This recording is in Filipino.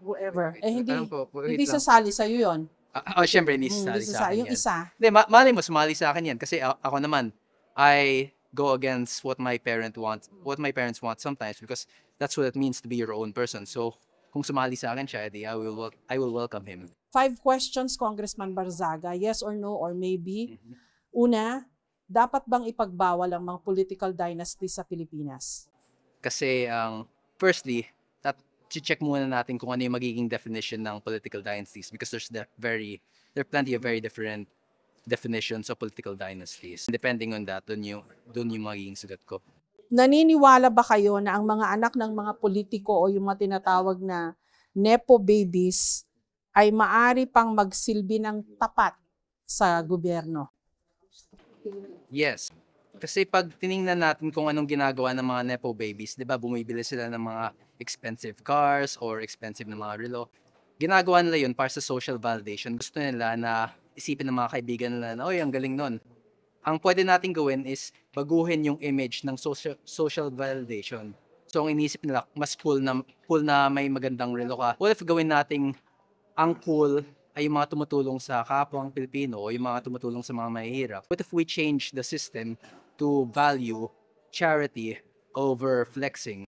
whoever. Eh, Ano hindi, po, hindi wait lang. sasali sa'yo yun. Syempre, hindi Hindi sasali sa akin yung yan. isa. Hindi, malay mo, sumali sa akin yan. Kasi ako naman, I go against what my parents want sometimes because that's what it means to be your own person. So, kung sumali sa akin siya, edi I will welcome him. 5 questions, Congressman Barzaga. Yes or no or maybe. Una, dapat bang ipagbawal ang mga political dynasty sa Pilipinas? Kasi, firstly, check muna natin kung ano yung magiging definition ng political dynasties because there are plenty of very different definitions of political dynasties. Depending on that, dun yung magiging sagot ko. Naniniwala ba kayo na ang mga anak ng mga politiko o yung mga tinatawag na nepo babies ay maari pang magsilbi ng tapat sa gobyerno? Yes. Kasi pag tiningnan natin kung anong ginagawa ng mga nepo babies, 'di ba, bumibili sila ng mga expensive cars or expensive na mga relo. Ginagawa nila 'yun para sa social validation. Gusto nila na isipin ng mga kaibigan nila na, "Oy, ang galing nun." Ang pwede nating gawin is baguhin yung image ng social validation. So, ang inisip nila, mas cool na may magandang relo ka. What if gawin nating ang cool ay yung mga tumutulong sa kapwang Pilipino o yung mga tumutulong sa mga mahihirap? What if we change the system to value charity over flexing?